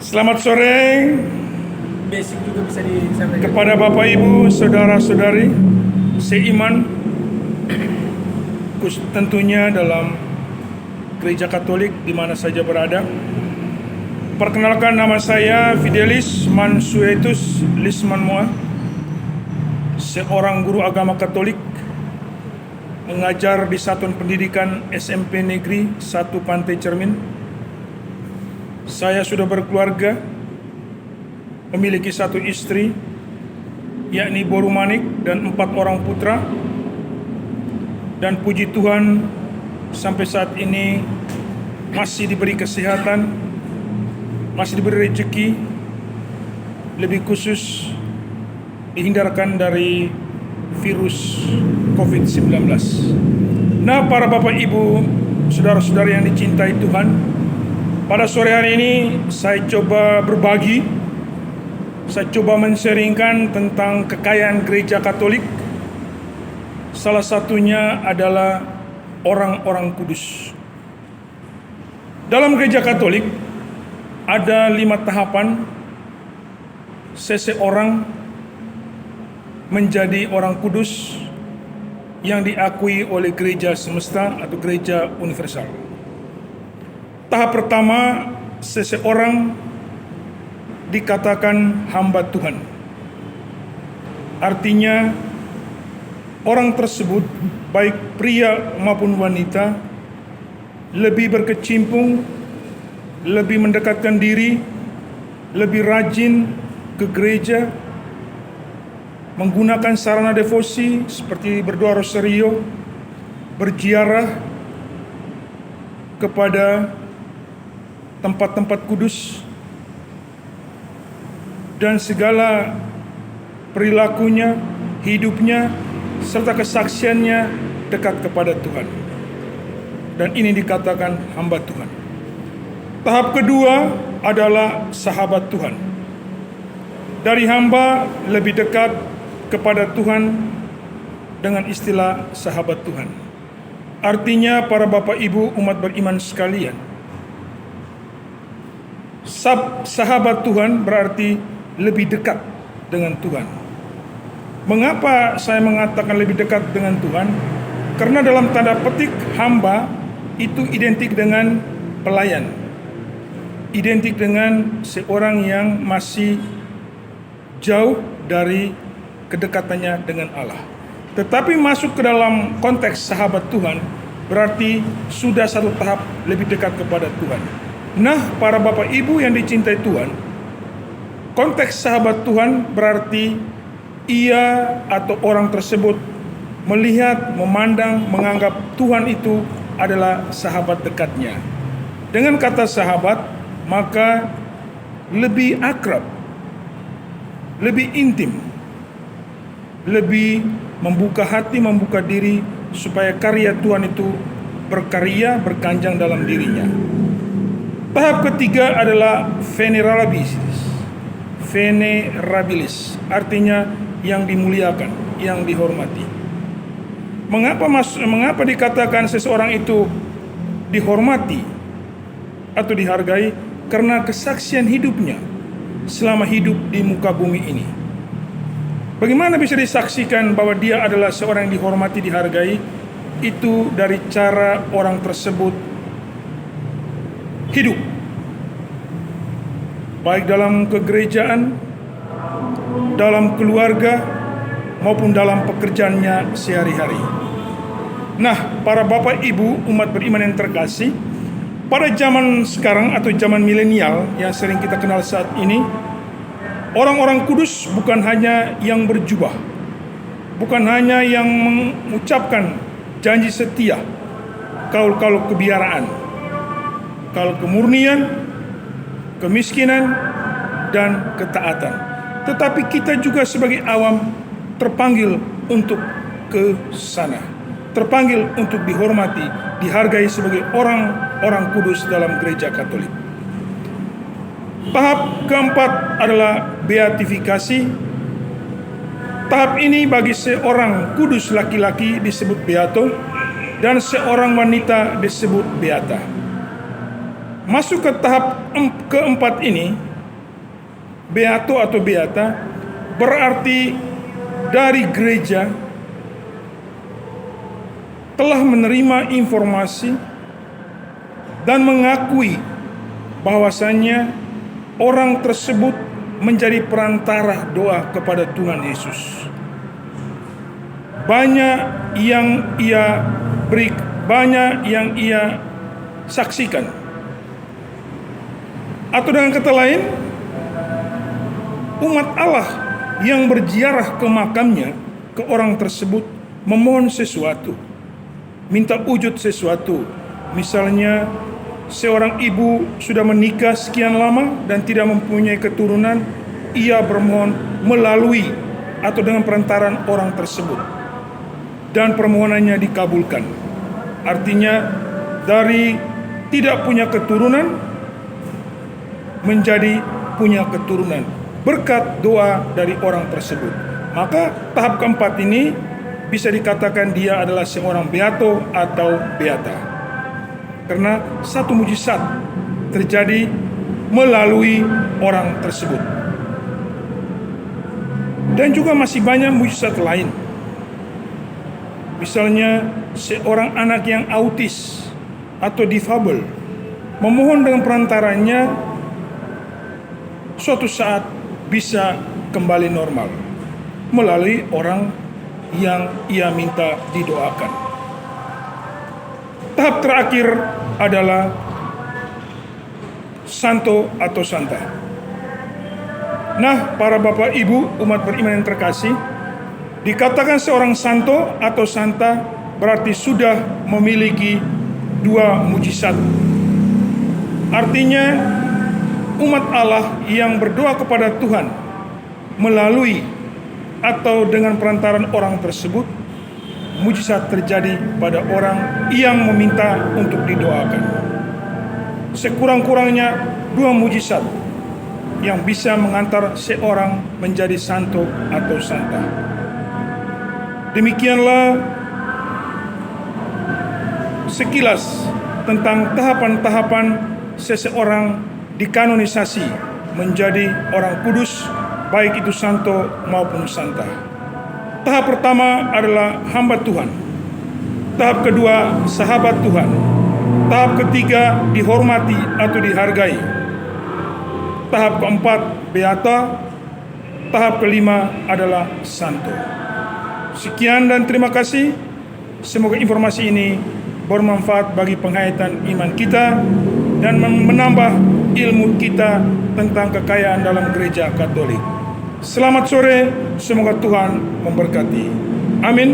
Selamat sore Basic juga bisa disampaikan. kepada Bapak Ibu, saudara-saudari seiman, tentunya dalam Gereja Katolik di mana saja berada. Perkenalkan, nama saya Fidelis Mansuetus Lismanmoa, seorang guru agama Katolik, mengajar di Satuan Pendidikan SMP Negeri 1 Pantai Cermin. Saya sudah berkeluarga, memiliki 1 istri, yakni Boru Manik, dan 4 orang putra. Dan puji Tuhan, sampai saat ini masih diberi kesehatan, masih diberi rezeki, lebih khusus dihindarkan dari virus COVID-19. Nah, para Bapak Ibu, saudara-saudara yang dicintai Tuhan, pada sore hari ini saya coba berbagi, saya coba men-sharingkan tentang kekayaan gereja Katolik. Salah satunya adalah orang-orang kudus. Dalam gereja Katolik ada 5 tahapan seseorang menjadi orang kudus yang diakui oleh gereja semesta atau gereja universal. Tahap pertama, seseorang dikatakan hamba Tuhan. Artinya orang tersebut, baik pria maupun wanita, lebih berkecimpung, lebih mendekatkan diri, lebih rajin ke gereja, menggunakan sarana devosi seperti berdoa rosario, berziarah kepada tempat-tempat kudus, dan segala perilakunya, hidupnya, serta kesaksiannya dekat kepada Tuhan. Dan ini dikatakan hamba Tuhan. Tahap kedua adalah sahabat Tuhan. Dari hamba lebih dekat kepada Tuhan dengan istilah sahabat Tuhan. Artinya para Bapak Ibu umat beriman sekalian, sahabat Tuhan berarti lebih dekat dengan Tuhan. Mengapa saya mengatakan lebih dekat dengan Tuhan? Karena dalam tanda petik hamba itu identik dengan pelayan, identik dengan seorang yang masih jauh dari kedekatannya dengan Allah. Tetapi masuk ke dalam konteks sahabat Tuhan berarti sudah 1 tahap lebih dekat kepada Tuhan. Nah, para Bapak Ibu yang dicintai Tuhan, konteks sahabat Tuhan berarti ia atau orang tersebut melihat, memandang, menganggap Tuhan itu adalah sahabat dekatnya. Dengan kata sahabat, maka lebih akrab, lebih intim, lebih membuka hati, membuka diri supaya karya Tuhan itu berkarya, berkanjang dalam dirinya. Tahap ketiga adalah venerabilis, artinya yang dimuliakan, yang dihormati. Mengapa dikatakan seseorang itu dihormati atau dihargai? Karena kesaksian hidupnya selama hidup di muka bumi ini. Bagaimana bisa disaksikan bahwa dia adalah seorang yang dihormati, dihargai? Itu dari cara orang tersebut hidup, baik dalam kegerejaan, dalam keluarga, maupun dalam pekerjaannya sehari-hari. Nah, para Bapak Ibu umat beriman yang terkasih, pada zaman sekarang atau zaman milenial yang sering kita kenal saat ini, orang-orang kudus bukan hanya yang berjubah, bukan hanya yang mengucapkan janji setia, kaul-kaul kebiaraan, kaul kemurnian, kemiskinan, dan ketaatan. Tetapi kita juga sebagai awam terpanggil untuk ke sana, terpanggil untuk dihormati, dihargai sebagai orang-orang kudus dalam gereja Katolik. Tahap keempat adalah beatifikasi. Tahap ini bagi seorang kudus laki-laki disebut beato, dan seorang wanita disebut beata. Masuk ke tahap keempat ini, beato atau beata, berarti dari gereja telah menerima informasi dan mengakui bahwasannya orang tersebut menjadi perantara doa kepada Tuhan Yesus. Banyak yang ia saksikan. Atau dengan kata lain, umat Allah yang berziarah ke makamnya, ke orang tersebut, memohon sesuatu, minta wujud sesuatu. Misalnya, seorang ibu sudah menikah sekian lama dan tidak mempunyai keturunan, ia bermohon melalui atau dengan perantaran orang tersebut, dan permohonannya dikabulkan. Artinya, dari tidak punya keturunan menjadi punya keturunan berkat doa dari orang tersebut. Maka tahap keempat ini bisa dikatakan dia adalah seorang beato atau beata, karena satu mujizat terjadi melalui orang tersebut. Dan juga masih banyak mujizat lain. Misalnya seorang anak yang autis atau difabel memohon dengan perantaranya, suatu saat bisa kembali normal melalui orang yang ia minta didoakan. Tahap terakhir adalah santo atau santa. Nah, para bapak ibu umat beriman yang terkasih, dikatakan seorang santo atau santa berarti sudah memiliki dua mujizat. Artinya, umat Allah yang berdoa kepada Tuhan melalui atau dengan perantaran orang tersebut, mujizat terjadi pada orang yang meminta untuk didoakan. Sekurang-kurangnya dua mujizat yang bisa mengantar seorang menjadi santo atau santa. Demikianlah sekilas tentang tahapan-tahapan seseorang dikanonisasi menjadi orang kudus, baik itu santo maupun santa. Tahap pertama adalah hamba Tuhan. Tahap kedua, sahabat Tuhan. Tahap ketiga, dihormati atau dihargai. Tahap keempat, beata. Tahap kelima adalah santo. Sekian dan terima kasih. Semoga informasi ini bermanfaat bagi penghayatan iman kita dan menambah ilmu kita tentang kekayaan dalam gereja Katolik. Selamat sore, semoga Tuhan memberkati. Amin.